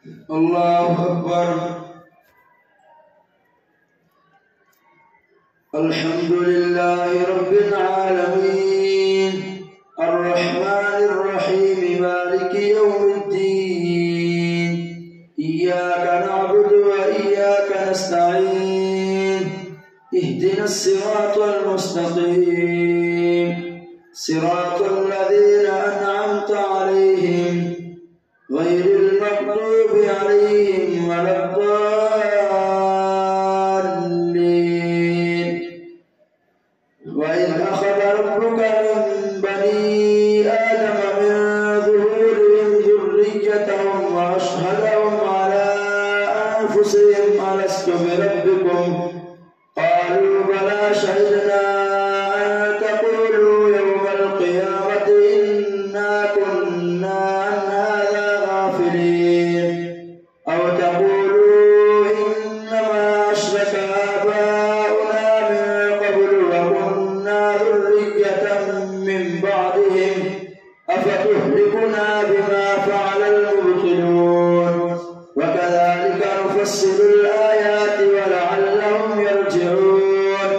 الله أكبر. الحمد لله رب العالمين الرحمن الرحيم مالك يوم الدين إياك نعبد وإياك نستعين اهدنا الصراط المستقيم صراط الذين أنعمت عليهم غير المغضوب عليهم ولا الضالين. وإذ أخذ ربك من بني آدم من ظهورهم ذريتهم وأشهدهم على أنفسهم ألست بربكم قالوا بلى شهدنا أن تقولوا يوم القيامة إنا كنا عن هذا غافلين أو تقولوا إنما أشرك آباؤنا من قبل وكنا ذرية من بعدهم أفتهلكنا بما فعل المبطلون وكذلك نفصل الآيات ولعلهم يرجعون.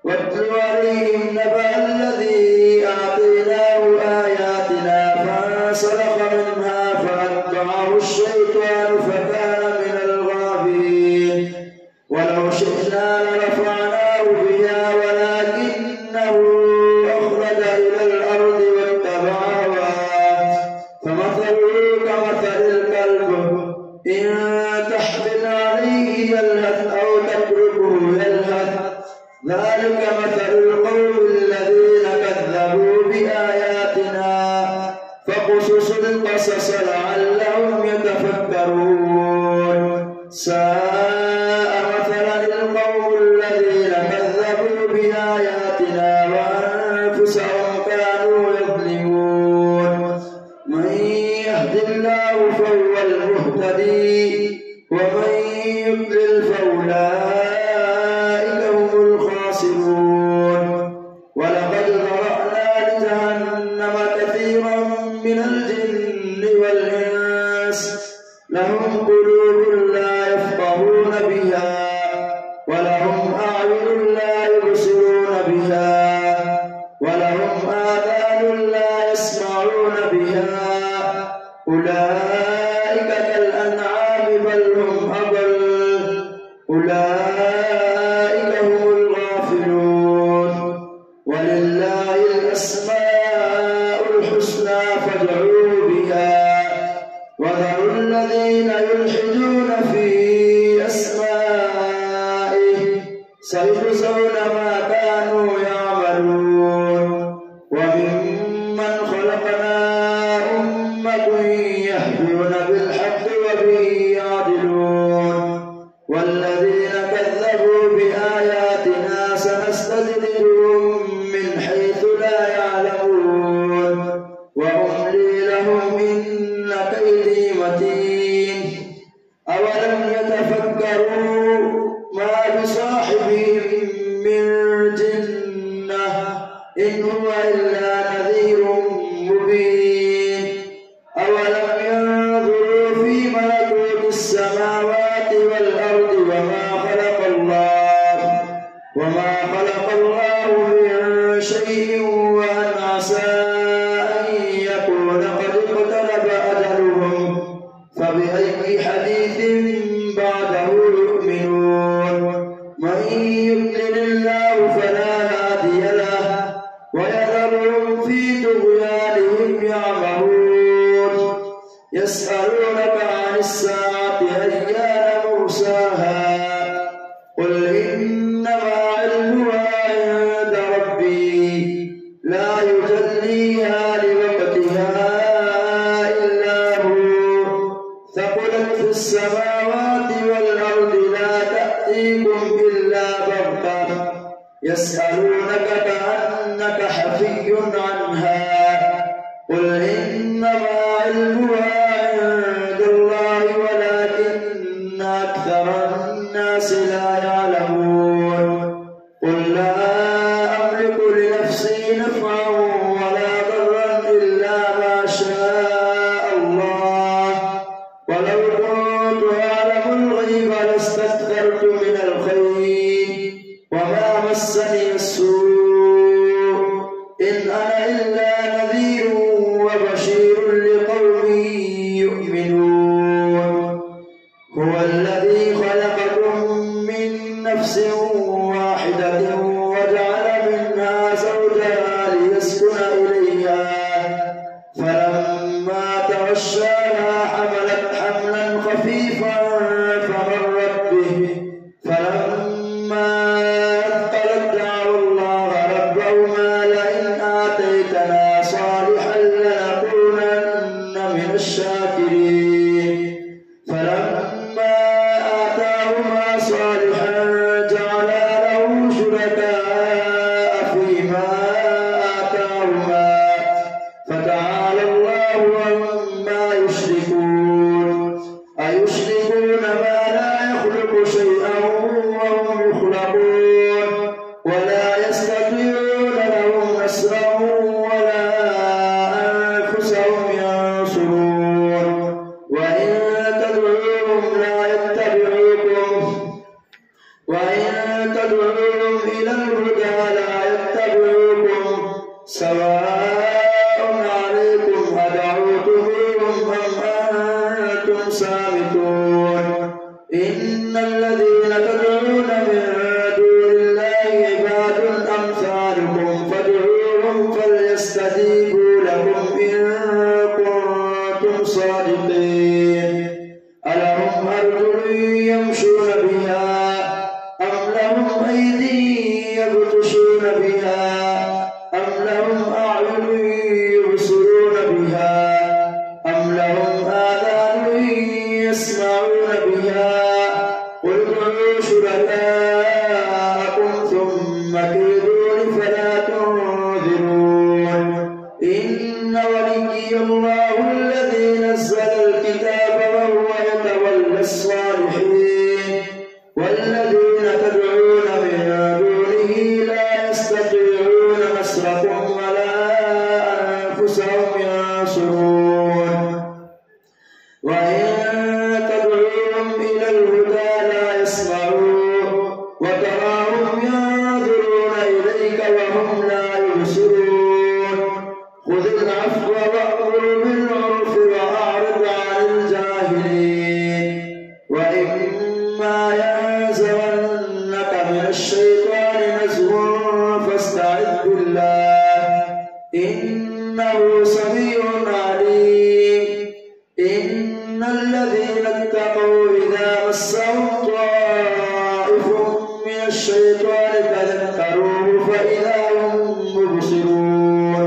واتل عليهم نبأ الذي آتيناه آياتنا فانسلخ منها فأتبعه الشيطان فكان من الغابين ولو شئنا لرفعناه بها ولكنه أخلد إلى الأرض واتبع هواه فمثله كمثل الكلب إن تحمل عليه يلهث أو تتركه يلهث ذلك مثل القوم الذين كذبوا بآياتنا فاقصص القصص لعلهم يتفكرون. ساء مثلا القوم الذين كذبوا بآياتنا وأنفسهم كانوا يظلمون. من يهد الله فهو المهتدي ومن يضلل فأولئك هم الخاسرون. ولقد ذرأنا لجهنم كثيرا من الجن والإنس لهم قلوب لا يفقهون بها ولهم أعين لا يبصرون بها ولهم آذان لا يسمعون بها أولئك كالأنعام بل هم أضل أولئك هم الغافلون. ولله الأسماء الحسنى فادعوه بها وذروا الذين يلحدون في أسمائه سيجزون ما كانوا يعملون. وممن خلقنا أمة يهدون بالحق وبه يعدلون. والذين كذبوا بآياتنا سنستدرجهم من حيث لا يعلمون وأملي لهم إن كيدي متين. أولم يتفكروا ما بصاحبهم من جنة إن هو إلا نذير مبين. أولم ينظروا في ملكوت السماوات والأرض وما خلق الله من شيء وأن عسى أن يكون قد اقترب أجلهم فبأي حديث بعده يؤمنون. من يضلل الله فلا هادي له ويذرهم في طغيانهم يعمهون. يسألونك عن الساعة أيان مرساها قل إنما علمها عند ربي لا يجليها لوقتها إلا هو ثقلت في السماوات والأرض لا تأتيكم إلا بغتة يسألونك كأنك حفي عنها قل إنما علمها عند الله ولكن أكثر الناس لا يعلمون. قل لا أملك لنفسي نفعا ولا ضرا إلا ما شاء الله ولو كنت فغشاها حملت حملا خفيفا فمرت به فلما أثقلت دعوا الله ربهما لئن آتيتنا صالحا لنكونن من الشاكرين فلما آتاهما صالحا جعلا له شركاء فيما آتاهما فتعالى الله عما يشركون أيشركون ما لا يخلق شيئا وهم يخلقون ولا يستطيعون لهم نصرا ولا أنفسهم ينصرون وإن تدعوهم إلى الهدى لا يتبعوكم سواء عليكم أدعوتموهم أم أنتم صامتون إن الذين تدعون من دون الله عباد أمثالكم فادعوهم فليستجيبوا لكم إن كنتم صادقين ألهم أرجل يمشون بها أم لهم أيدي يبطشون بها أم لهم أعين يبصرون بها أم لهم آذان يسمعون بها قل ادعوا شركاءكم ثم كيدون فلا تنظرون إن وليي الله الذي نزل الكتاب وهو يتولى الصالحين والذين تدعون من دونه لا يستطيعون نصركم ولا أنفسهم ينصرون وإن تدعوهم إلى الهدى لا يسمعون وتراهم ينظرون إليك وهم لا يبصرون خذ العفو وأمر بالعرف وأعرض عن الجاهلين وإما ينزغنك من الشيطان نزغ فاستعذ بالله إنه سميع عليم إن الذين اتقوا إذا مسهم طائف من الشيطان تذكروه فإذا هم مبصرون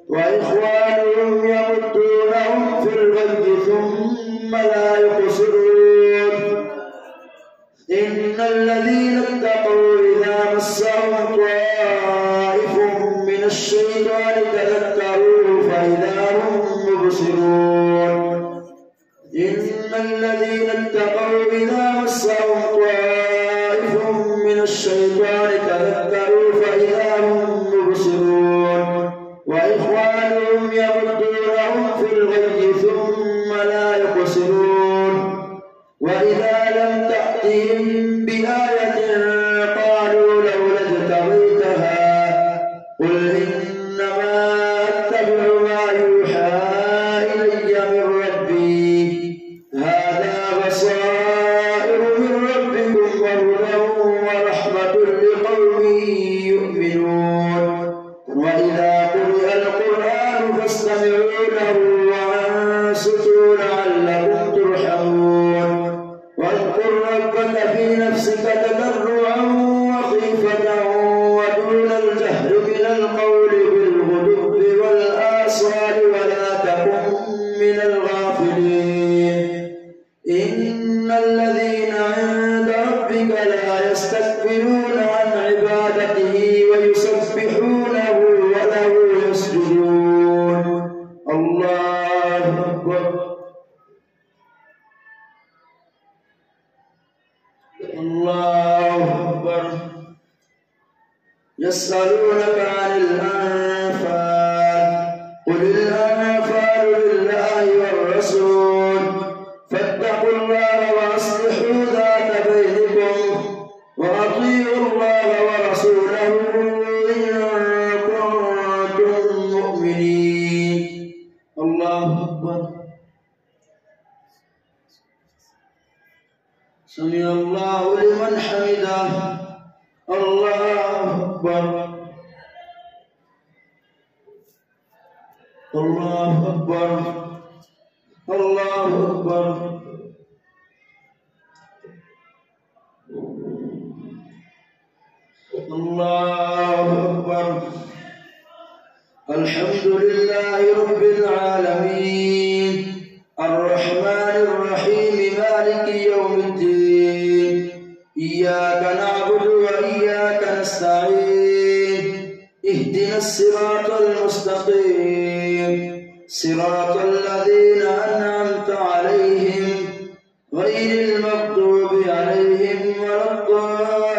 وإخوانهم يمدونهم في الغي ثم لا يقصرون إن الذين اتقوا إذا مسهم طائف من الشيطان تذكروه فإذا هم مبصرون إن الذين اتقوا إذا مسهم طائف من الشيطان تذكروا فإذا هم مبصرون وإخوانهم يمدونهم في الغي ثم لا يقصرون وإذا لم تأتهم بآية قالوا لولا اجتبيتها قل إنما أتبع ما يوحى إلي من ربي هذا بصائر من ربكم وهدى ورحمة لقوم يؤمنون وإذا قرئ القرآن فاستمعوا له وأنصتوا لعلكم ترحمون واذكر ربك في نفسك تضرعا وخيفة ودون الجهر من القول بالغدو والآصال ولا تكن من الغافلين إن الذين عند ربك لا يستكبرون عن عبادته ويسبحونه وله يسجدون الله أكبر الله أكبر يسألونك عن الأنفال قل الأنفال لله والرسول فاتقوا الله وأصلحوا ذات بينكم وأطيعوا الله ورسوله إن كنتم مؤمنين الله أكبر سمع الله لمن حمده الله أكبر الله أكبر أكبر. الله أكبر. الحمد لله رب العالمين الرحمن الرحيم مالك يوم الدين إياك نعبد وإياك نستعين اهدنا الصراط المستقيم صراط الذين أنعمت عليهم غير المغضوب عليهم ولا الضالين.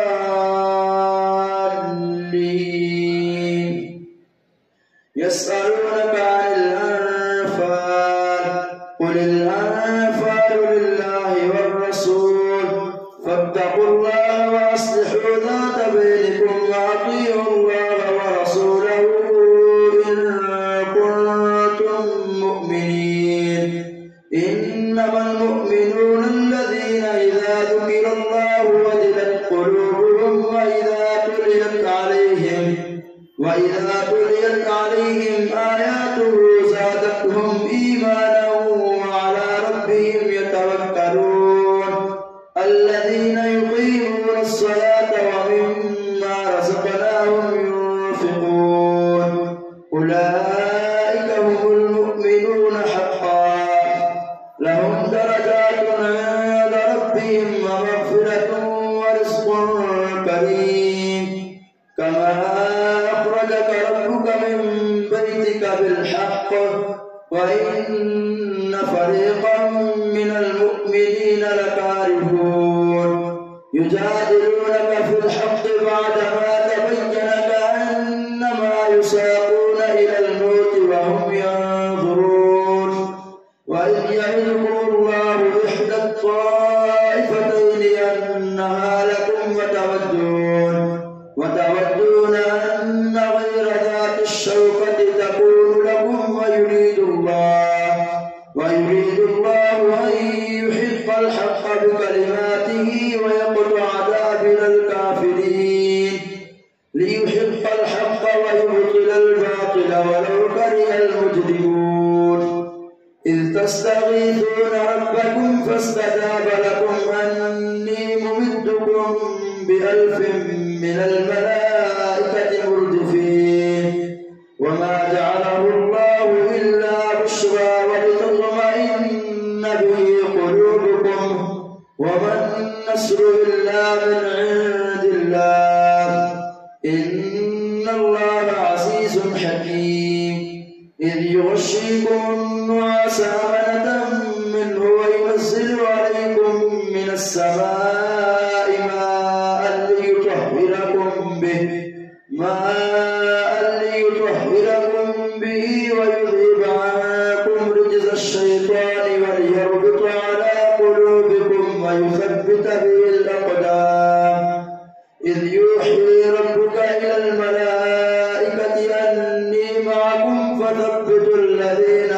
يسألونك عن الأنفال قل الأنفال لله والرسول فاتقوا الله وأصلحوا ذات بينكم وأطيعوا الله ورسوله إن كنتم مؤمنين. إنما المؤمنون الذين إذا ذكر الله وجلت قلوبهم وإذا تليت عليهم آياته زادتهم إيمانا وعلى ربهم يتوكلون. الذين يقيمون الصلاة ومما رزقناهم ينفقون أولئك هم المؤمنون حقا لهم درجات عند ربهم ومغفرة ورزق كريم. كما أخرجك ربك من بيتك بالحق وإن فريقا من المؤمنين لكارهون يجادلونك في الحق بعدما تبين كأنما يساقون إلى الموت وهم ينظرون. وإذ يعدكم الله إحدى الطائفتين أنها لكم وتودون أن غير ذات الشوكة تكون لكم ويريد الله أن يحق الحق بكلماته ويقطع دابر الكافرين ليحق الحق ويبطل الباطل ولو كره المجرمون. إذ تستغيثون ربكم فاستجاب لكم أني ممدكم ب1000 من الملائكة مردفين. وما جعله الله إلا بشرى ولتطمئن به قلوبكم وما النصر إلا من عند الله إن الله عزيز حكيم. إذ يغشيكم النعاس أمنة منه وينزل عليكم من السماء ماء ليطهركم به ويذهب عنكم رجز الشيطان وليربط على قلوبكم ويثبت به الأقدام. إذ يوحي ربك إلى الملائكة أني معكم فثبتوا الذين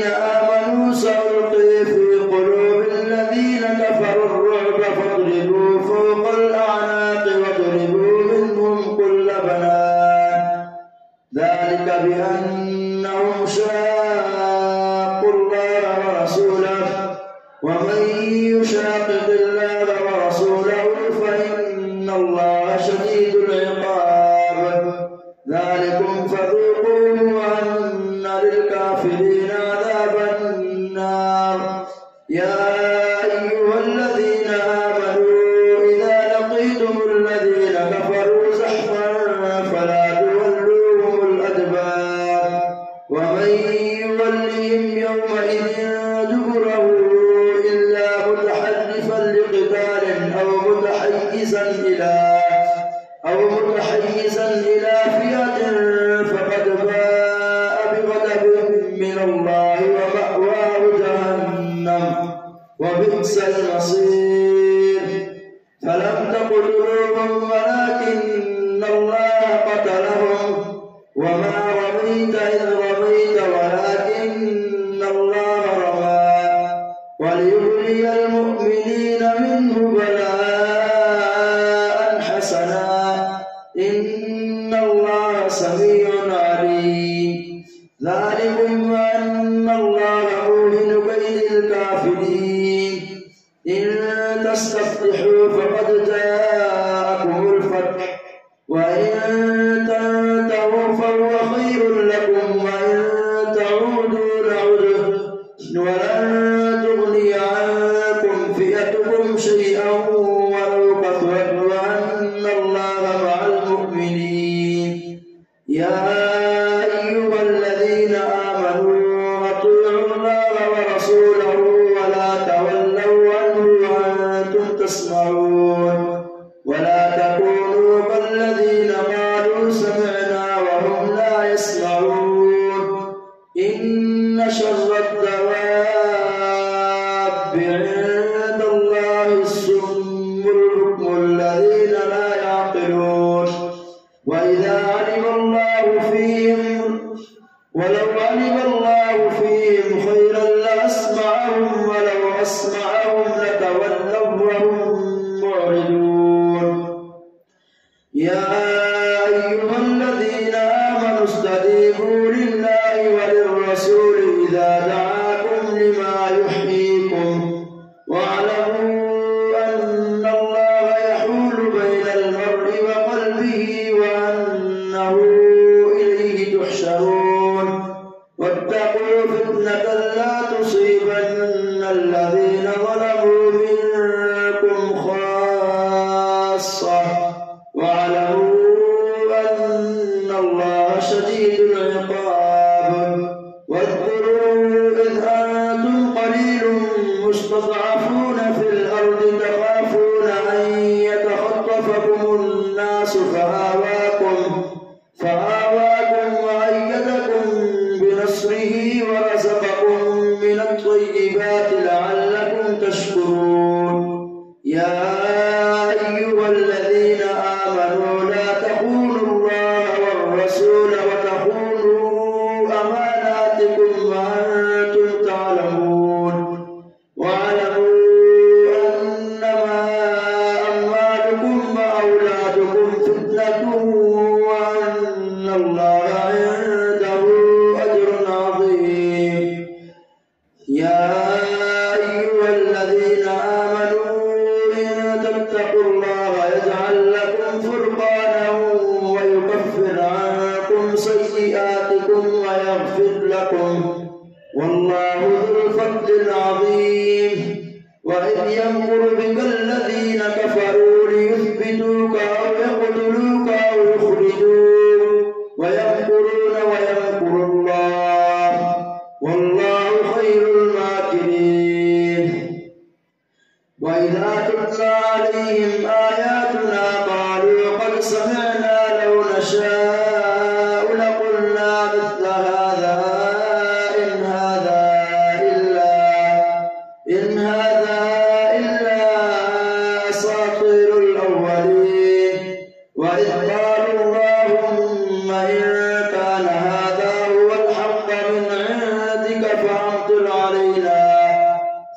آمنوا سألقي في قلوب الذين كفروا الرعب فاضربوا فوق الأعناق واضربوا منهم كل بنان. ذلك بأنهم شاقوا الله ورسوله ومن يشاقق الله ورسوله فإن الله شديد العقاب. ذلكم فذوقوه وأن للكافرين عذاب النار. يا أيها الذين آمنوا إذا لقيتم الذين كفروا زحفا فلا تولوهم الأدبار ومن يولهم يومئذ دبره إلا متحرفا لقتال أو متحيزا إلى فئة فقد باء بغضب من الله ومأواه جهنم وبئس المصير. فلم تقتلوهم ولكن الله قتلهم وما رميت إذ رميت ولكن الله رمى وليبلي المؤمنين منه بلاء حسنا إن الله سميع عليم. ذلكم وأن الله موهن كيد الكافرين إن تستفتحوا فقد جاءكم الفتح وإن تنتهوا فهو خير لكم وإن تعودوا نعد ولن تغني عنكم فئتكم شيئا ولو كثرت وأن الله مع المؤمنين يا أيها الذين آمنوا أطيعوا الله ورسوله ولا تولوا عنه وأنتم تسمعون ولا تكونوا كالذين قالوا سمعنا وهم لا يسمعون إن شر الدواب عند الله الصم البكم الذين لا يعقلون وإذا علم الله فيهم ولو علم الله فيهم خيرا لأسمعهم ولو أسمعهم لتولوا وهم معرضون يا أيها الذين آمنوا استجيبوا لله وللرسول إذا دعاكم لما يحييكم واعلموا أن الله يحول بين المرء وقلبه وأنه إليه تحشرون واتقوا فتنة لا تصيبن الذين ظلموا منكم خاصة واعلموا أن الله شديد العقاب واذكروا إذ أنتم قليل مستضعفون في الأرض تخافون أن يتخطفكم الناس فآواكم وأيدكم بنصره ورزقكم من الطيبات لعلكم تشكرون يا أيها الذين آمنوا لا تخونوا الله والرسول وتخونوا أماناتكم وأنتم تعلمون واعلموا أنما أموالكم وأولادكم فتنة وأن الله عنده أجر عظيم يا أيها الذين آمنوا إن تتقوا الله يجعل لكم فرقانا ويكفر عنكم سيئاتكم ويغفر لكم والله ذو الفضل العظيم وإذ يمكر بك الذين كفروا ليثبتوك أو يقتلوك أو يخرجوك ويمكرون ويمكر الله والله خير الماكرين وإذا تتلى عليهم آياتنا قالوا قد سمعنا لو نشاء لقلنا مثل هذا إن هذا إلا أساطير الأولين وإذ قالوا اللهم إن كان هذا هو الحق من عندك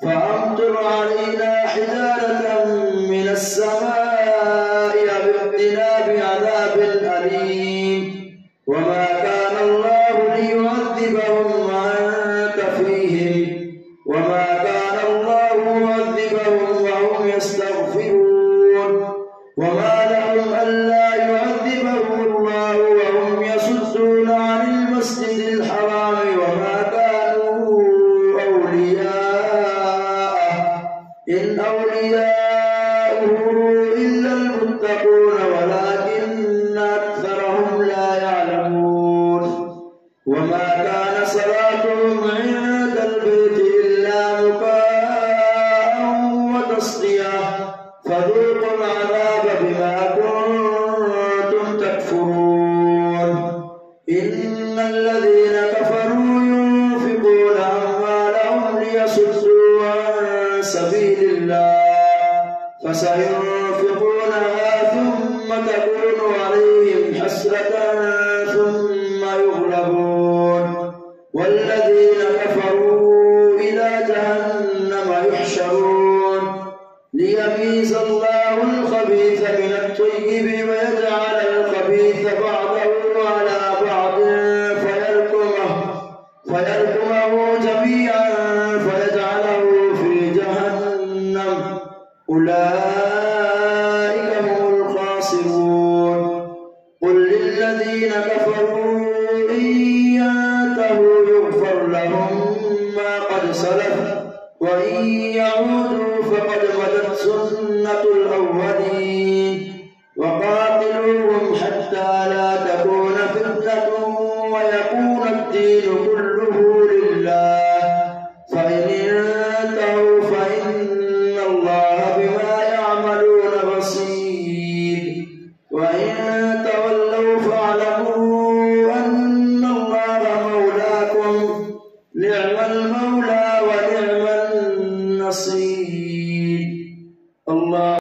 فأمطر علينا حجارة من السماء أو ائتنا بعذاب أليم وما كان الله ليعذبهم وأنت فيهم وما كان الله معذبهم وهم يستغفرون وما لهم ألا يعذبهم الله وهم يصدون عن المسجد الحرام وما كانوا أولياءه إن أولياؤه إلا المتقون ولكن أكثرهم لا يعلمون وما كان صلاتهم عند البيت إلا مكاء وتصدية فذوقوا العذاب بما كنتم تكفرون إن الذين كفروا ينفقون أموالهم ليصدوا عن سبيل الله فسينفقونها ثم تكون عليهم حسرة ثم يغلبون والذين كفروا إلى جهنم يحشرون ليميز الله الخبيث من الطيب ويجعل الخبيث بعضه على بعض فلهم ما قد سلف وإن يعودوا فقد مضت سنة الأولين وقاتلوهم حتى لا تكون فتنة ويكون الدين كله لله فإن انتهوا فإن الله بما يعملون بصير وإن تولوا فاعلموا أن الله مولاكم نعم المولى ونعم النصير. الله